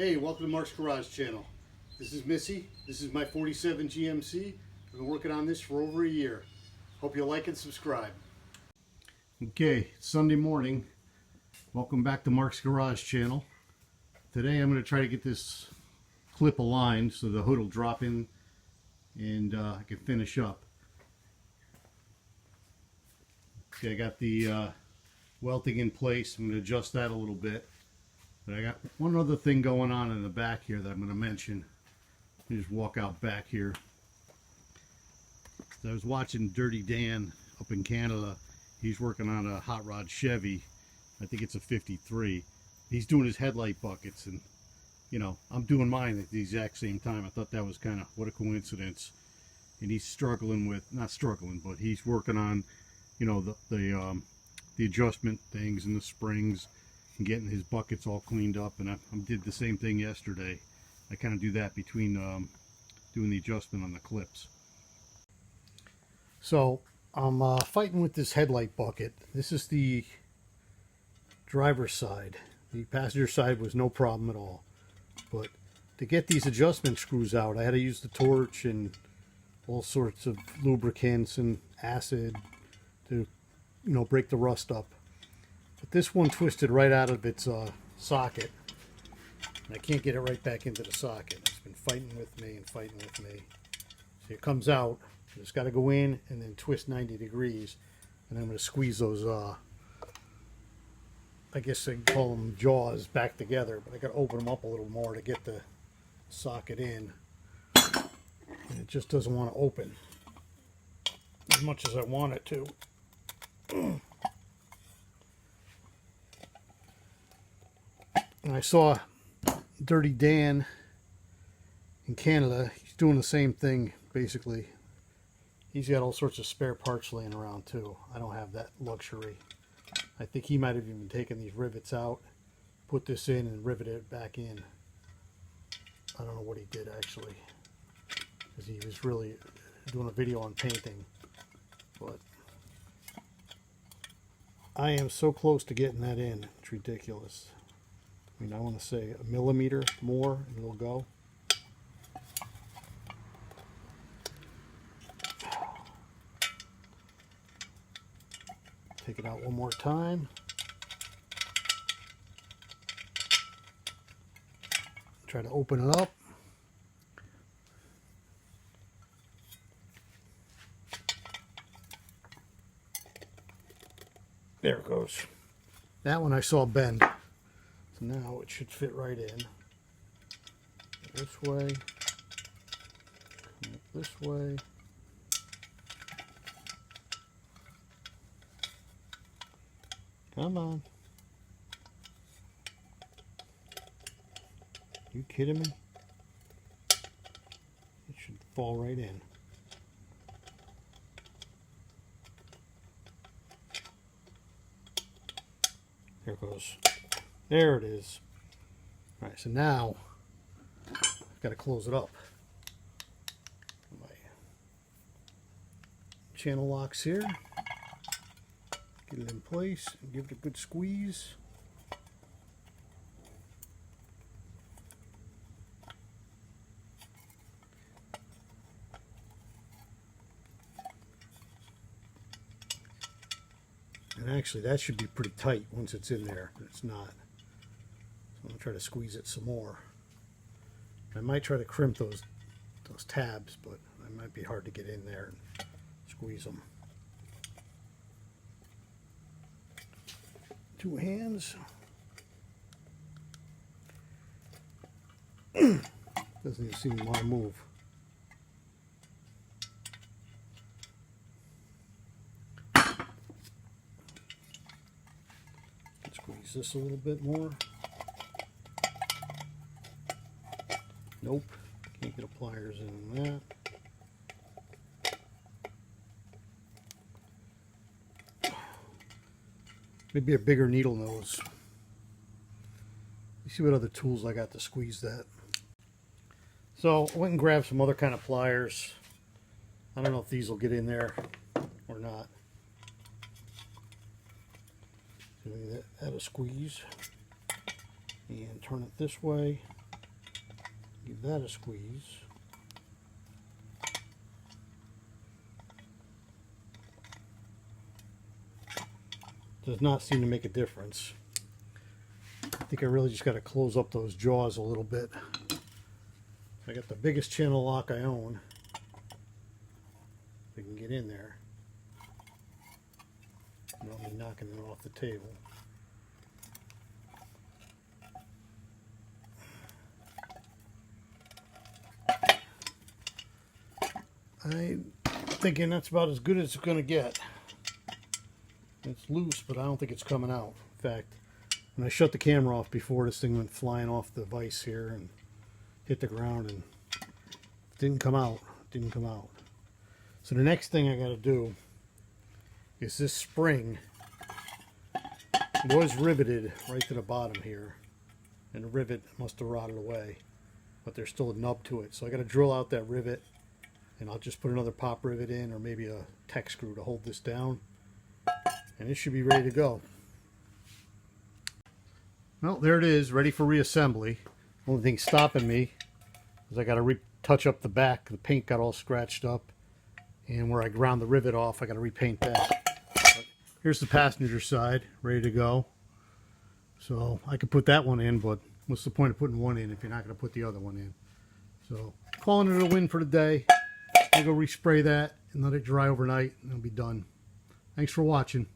Hey, welcome to Mark's Garage channel. This is Missy. This is my 47 GMC. I've been working on this for over a year. Hope you like and subscribe. Okay, Sunday morning. Welcome back to Mark's Garage channel. Today I'm going to try to get this clip aligned so the hood will drop in and I can finish up. Okay, I got the welting in place. I'm going to adjust that a little bit. But I got one other thing going on in the back here that I'm going to mention. Let me just walk out back here. I was watching Dirty Dan up in Canada. He's working on a hot rod Chevy. I think it's a 53. He's doing his headlight buckets, and you know, I'm doing mine at the exact same time. I thought that was kind of, what a coincidence. And he's struggling with, not struggling, but he's working on, you know, the adjustment things and the springs and getting his buckets all cleaned up. And I did the same thing yesterday. I kind of do that between doing the adjustment on the clips. So I'm fighting with this headlight bucket. This is the driver's side. The passenger side was no problem at all. But to get these adjustment screws out, I had to use the torch and all sorts of lubricants and acid to, you know, break the rust up. But this one twisted right out of its socket, and I can't get it right back into the socket. It's been fighting with me and fighting with me. So it comes out. It's got to go in and then twist 90 degrees, and I'm going to squeeze those, I guess I can call them jaws, back together, but I got to open them up a little more to get the socket in. And it just doesn't want to open as much as I want it to. And I saw Dirty Dan in Canada. He's doing the same thing, basically. He's got all sorts of spare parts laying around, too. I don't have that luxury. I think he might have even taken these rivets out, put this in, and riveted it back in. I don't know what he did, actually, because he was really doing a video on painting. But I am so close to getting that in. It's ridiculous. I mean, I want to say a millimeter more and it'll go. Take it out one more time. Try to open it up. There it goes. That one I saw bend. So now it should fit right in. This way. Come up this way. Come on. You kidding me? It should fall right in. There it goes. There it is. Alright, so now I've got to close it up. My channel locks here. Get it in place and give it a good squeeze. And actually that should be pretty tight once it's in there, but it's not. So I'm going to try to squeeze it some more. I might try to crimp those tabs, but it might be hard to get in there and squeeze them. Two hands. Doesn't even seem to want to move. Squeeze this a little bit more. Nope, can't get a pliers in that. Maybe a bigger needle nose. You see what other tools I got to squeeze that. So I went and grabbed some other kind of pliers. I don't know if these will get in there or not. Add a squeeze and turn it this way. Give that a squeeze. Does not seem to make a difference. I think I really just got to close up those jaws a little bit. I got the biggest channel lock I own. If I can get in there. Without me knocking it off the table. I'm thinking that's about as good as it's going to get. It's loose, but I don't think it's coming out. In fact, when I shut the camera off before, this thing went flying off the vise here and hit the ground, and it didn't come out. It didn't come out. So the next thing I got to do is this spring. It was riveted right to the bottom here, and the rivet must have rotted away, but there's still a nub to it. So I got to drill out that rivet, and I'll just put another pop rivet in, or maybe a tech screw to hold this down, and it should be ready to go. Well, there it is, ready for reassembly. Only thing stopping me is I got to touch up the back. The paint got all scratched up, and where I ground the rivet off, I got to repaint that. But here's the passenger side, ready to go. So I could put that one in, but what's the point of putting one in if you're not going to put the other one in? So calling it a win for the day. I'll go respray that and let it dry overnight, and it'll be done. Thanks for watching.